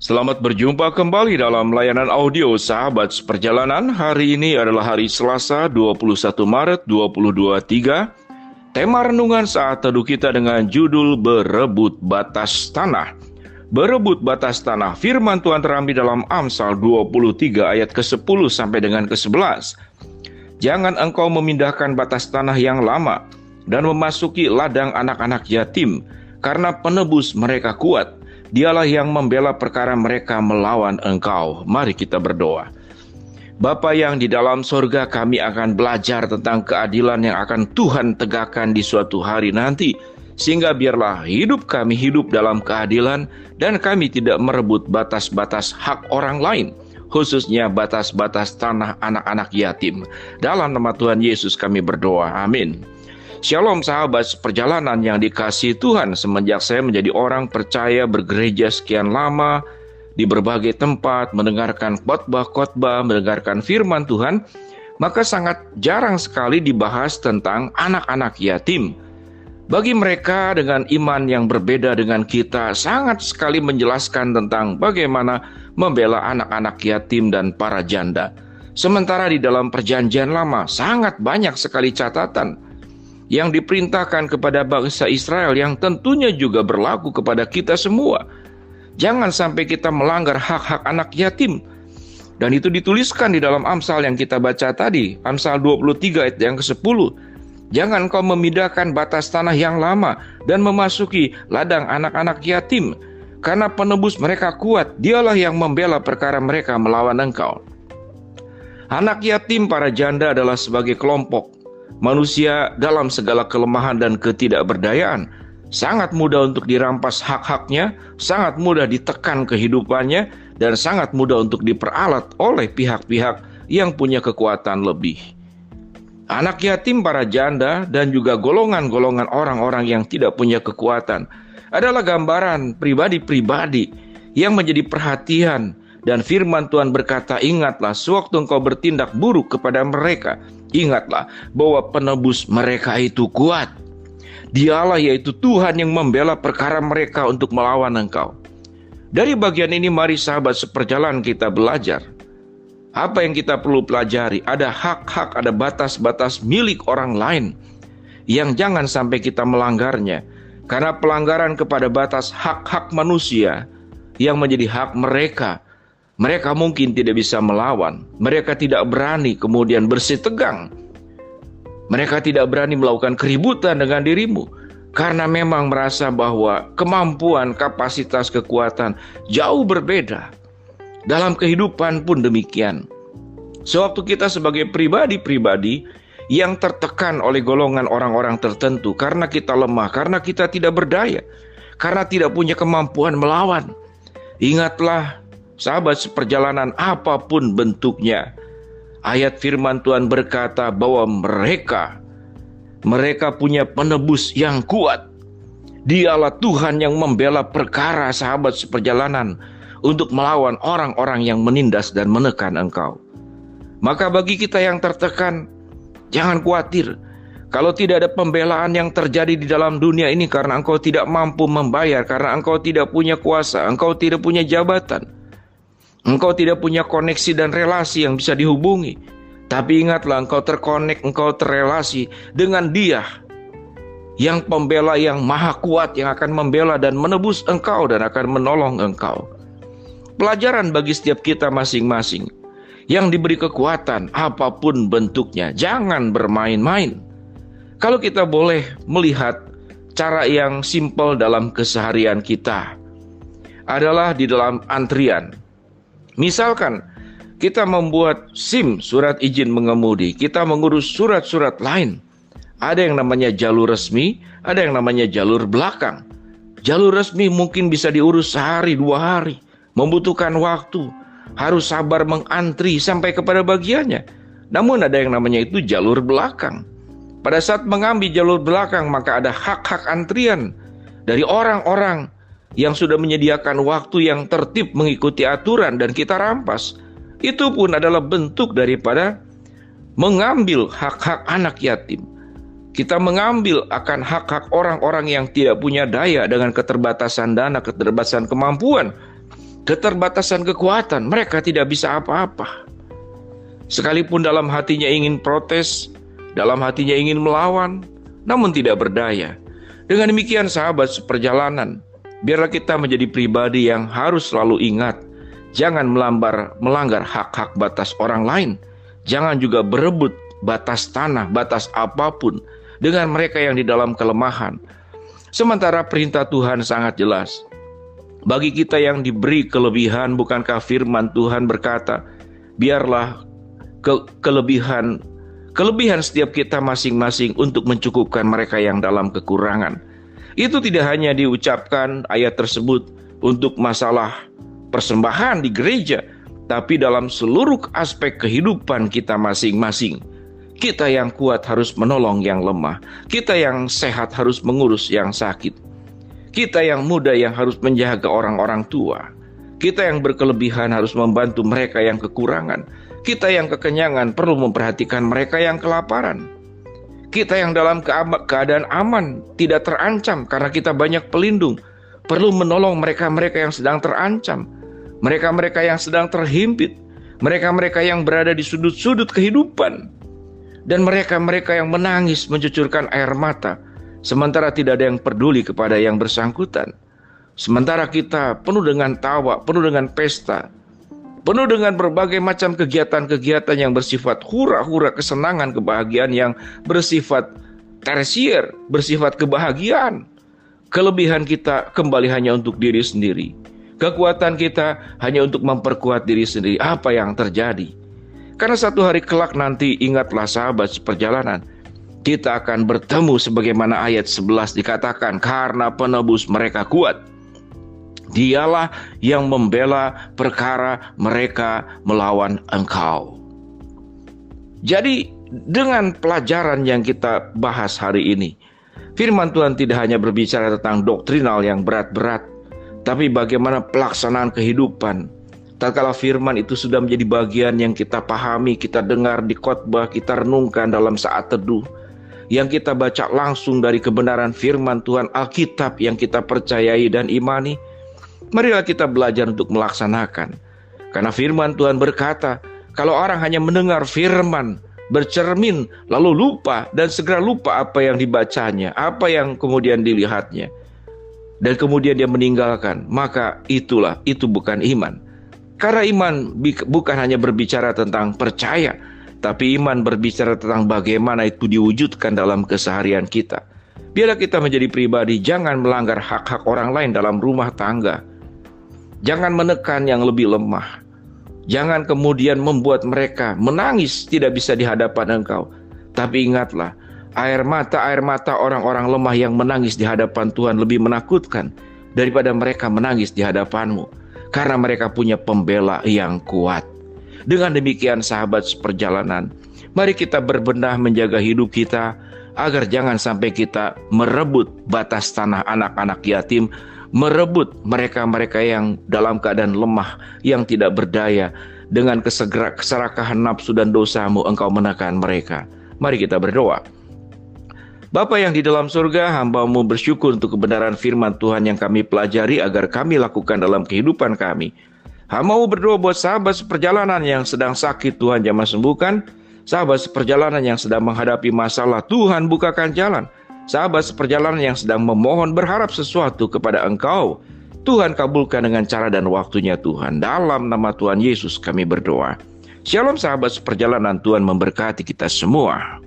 Selamat berjumpa kembali dalam layanan audio Sahabat Seperjalanan. Hari ini adalah hari Selasa 21 Maret 2023. Tema renungan saat teduh kita dengan judul Berebut Batas Tanah. Berebut batas tanah, firman Tuhan terambil dalam Amsal 23 ayat ke-10 sampai dengan ke-11. Jangan engkau memindahkan batas tanah yang lama dan memasuki ladang anak-anak yatim, karena penebus mereka kuat. Dialah yang membela perkara mereka melawan engkau. Mari kita berdoa. Bapa yang di dalam sorga, kami akan belajar tentang keadilan yang akan Tuhan tegakkan di suatu hari nanti. Sehingga biarlah hidup kami hidup dalam keadilan dan kami tidak merebut batas-batas hak orang lain, khususnya batas-batas tanah anak-anak yatim. Dalam nama Tuhan Yesus kami berdoa. Amin. Shalom sahabat seperjalanan yang dikasihi Tuhan. Semenjak saya menjadi orang percaya bergereja sekian lama, di berbagai tempat mendengarkan khotbah-khotbah, mendengarkan firman Tuhan, maka sangat jarang sekali dibahas tentang anak-anak yatim. Bagi mereka dengan iman yang berbeda dengan kita, sangat sekali menjelaskan tentang bagaimana membela anak-anak yatim dan para janda. Sementara di dalam perjanjian lama, sangat banyak sekali catatan yang diperintahkan kepada bangsa Israel yang tentunya juga berlaku kepada kita semua. Jangan sampai kita melanggar hak-hak anak yatim. Dan itu dituliskan di dalam Amsal yang kita baca tadi, Amsal 23 ayat yang ke-10. Jangan kau memindahkan batas tanah yang lama dan memasuki ladang anak-anak yatim, karena penebus mereka kuat. Dialah yang membela perkara mereka melawan engkau. Anak yatim para janda adalah sebagai kelompok manusia dalam segala kelemahan dan ketidakberdayaan. Sangat mudah untuk dirampas hak-haknya, sangat mudah ditekan kehidupannya, dan sangat mudah untuk diperalat oleh pihak-pihak yang punya kekuatan lebih. Anak yatim para janda dan juga golongan-golongan orang-orang yang tidak punya kekuatan adalah gambaran pribadi-pribadi yang menjadi perhatian. Dan firman Tuhan berkata, ingatlah sewaktu engkau bertindak buruk kepada mereka, ingatlah bahwa penebus mereka itu kuat. Dialah yaitu Tuhan yang membela perkara mereka untuk melawan engkau. Dari bagian ini mari sahabat seperjalanan kita belajar. Apa yang kita perlu pelajari? Ada hak-hak, ada batas-batas milik orang lain yang jangan sampai kita melanggarnya. Karena pelanggaran kepada batas hak-hak manusia yang menjadi hak mereka, mereka mungkin tidak bisa melawan. Mereka tidak berani kemudian bersih tegang. Mereka tidak berani melakukan keributan dengan dirimu, karena memang merasa bahwa kemampuan, kapasitas, kekuatan jauh berbeda. Dalam kehidupan pun demikian. Sewaktu kita sebagai pribadi-pribadi yang tertekan oleh golongan orang-orang tertentu, karena kita lemah, karena kita tidak berdaya, karena tidak punya kemampuan melawan. Ingatlah sahabat seperjalanan, apapun bentuknya, ayat firman Tuhan berkata bahwa mereka punya penebus yang kuat. Dialah Tuhan yang membela perkara sahabat seperjalanan untuk melawan orang-orang yang menindas dan menekan engkau. Maka bagi kita yang tertekan, jangan khawatir kalau tidak ada pembelaan yang terjadi di dalam dunia ini karena engkau tidak mampu membayar, karena engkau tidak punya kuasa, engkau tidak punya jabatan, engkau tidak punya koneksi dan relasi yang bisa dihubungi. Tapi ingatlah, engkau terkonek, engkau terrelasi dengan Dia yang pembela yang maha kuat, yang akan membela dan menebus engkau dan akan menolong engkau. Pelajaran bagi setiap kita masing-masing yang diberi kekuatan apapun bentuknya, jangan bermain-main. Kalau kita boleh melihat cara yang simpel dalam keseharian kita adalah di dalam antrian. Misalkan kita membuat SIM, surat izin mengemudi, kita mengurus surat-surat lain. Ada yang namanya jalur resmi, ada yang namanya jalur belakang. Jalur resmi mungkin bisa diurus sehari, 2 hari, membutuhkan waktu, harus sabar mengantri sampai kepada bagiannya. Namun ada yang namanya itu jalur belakang. Pada saat mengambil jalur belakang, maka ada hak-hak antrian dari orang-orang yang sudah menyediakan waktu yang tertib mengikuti aturan dan kita rampas. Itu pun adalah bentuk daripada mengambil hak-hak anak yatim. Kita mengambil akan hak-hak orang-orang yang tidak punya daya dengan keterbatasan dana, keterbatasan kemampuan. keterbatasan kekuatan, mereka tidak bisa apa-apa. Sekalipun dalam hatinya ingin protes, dalam hatinya ingin melawan, namun tidak berdaya. Dengan demikian sahabat seperjalanan, biarlah kita menjadi pribadi yang harus selalu ingat, jangan melanggar hak-hak batas orang lain. Jangan juga berebut batas tanah, batas apapun dengan mereka yang di dalam kelemahan. Sementara perintah Tuhan sangat jelas. Bagi kita yang diberi kelebihan, bukankah firman Tuhan berkata, biarlah kelebihan setiap kita masing-masing untuk mencukupkan mereka yang dalam kekurangan. Itu tidak hanya diucapkan ayat tersebut untuk masalah persembahan di gereja, tapi dalam seluruh aspek kehidupan kita masing-masing. Kita yang kuat harus menolong yang lemah. Kita yang sehat harus mengurus yang sakit. Kita yang muda yang harus menjaga orang-orang tua. Kita yang berkelebihan harus membantu mereka yang kekurangan. Kita yang kekenyangan perlu memperhatikan mereka yang kelaparan. Kita yang dalam keadaan aman, tidak terancam karena kita banyak pelindung, perlu menolong mereka-mereka yang sedang terancam. Mereka-mereka yang sedang terhimpit. Mereka-mereka yang berada di sudut-sudut kehidupan. Dan mereka-mereka yang menangis mencucurkan air mata, sementara tidak ada yang peduli kepada yang bersangkutan. Sementara kita penuh dengan tawa, penuh dengan pesta, penuh dengan berbagai macam kegiatan-kegiatan yang bersifat hura-hura, kesenangan, kebahagiaan yang bersifat tersier, bersifat kebahagiaan. Kelebihan kita kembali hanya untuk diri sendiri. Kekuatan kita hanya untuk memperkuat diri sendiri. Apa yang terjadi? Karena satu hari kelak nanti, ingatlah sahabat seperjalanan, kita akan bertemu sebagaimana ayat 11 dikatakan, karena penebus mereka kuat. Dialah yang membela perkara mereka melawan engkau. Jadi dengan pelajaran yang kita bahas hari ini, firman Tuhan tidak hanya berbicara tentang doktrinal yang berat-berat, tapi bagaimana pelaksanaan kehidupan. Tatkala firman itu sudah menjadi bagian yang kita pahami, kita dengar di khotbah, kita renungkan dalam saat teduh, yang kita baca langsung dari kebenaran firman Tuhan, Alkitab yang kita percayai dan imani, marilah kita belajar untuk melaksanakan. Karena firman Tuhan berkata, kalau orang hanya mendengar firman, bercermin, lalu lupa, dan segera lupa apa yang dibacanya, apa yang kemudian dilihatnya, dan kemudian dia meninggalkan, maka itu bukan iman. Karena iman bukan hanya berbicara tentang percaya, tapi iman berbicara tentang bagaimana itu diwujudkan dalam keseharian kita. Biarlah kita menjadi pribadi, jangan melanggar hak-hak orang lain dalam rumah tangga. Jangan menekan yang lebih lemah. Jangan kemudian membuat mereka menangis tidak bisa di hadapan engkau. Tapi ingatlah, air mata orang-orang lemah yang menangis di hadapan Tuhan lebih menakutkan daripada mereka menangis di hadapanmu. Karena mereka punya pembela yang kuat. Dengan demikian sahabat seperjalanan, mari kita berbenah menjaga hidup kita, agar jangan sampai kita merebut batas tanah anak-anak yatim, merebut mereka-mereka yang dalam keadaan lemah, yang tidak berdaya. Dengan keserakahan nafsu dan dosamu engkau menekan mereka. Mari kita berdoa. Bapa yang di dalam surga, hamba-Mu bersyukur untuk kebenaran firman Tuhan yang kami pelajari agar kami lakukan dalam kehidupan kami. Hamba-Mu berdoa buat sahabat seperjalanan yang sedang sakit, Tuhan jamah sembuhkan. Sahabat seperjalanan yang sedang menghadapi masalah, Tuhan bukakan jalan. Sahabat seperjalanan yang sedang memohon berharap sesuatu kepada Engkau, Tuhan kabulkan dengan cara dan waktunya Tuhan. Dalam nama Tuhan Yesus kami berdoa. Shalom sahabat seperjalanan, Tuhan memberkati kita semua.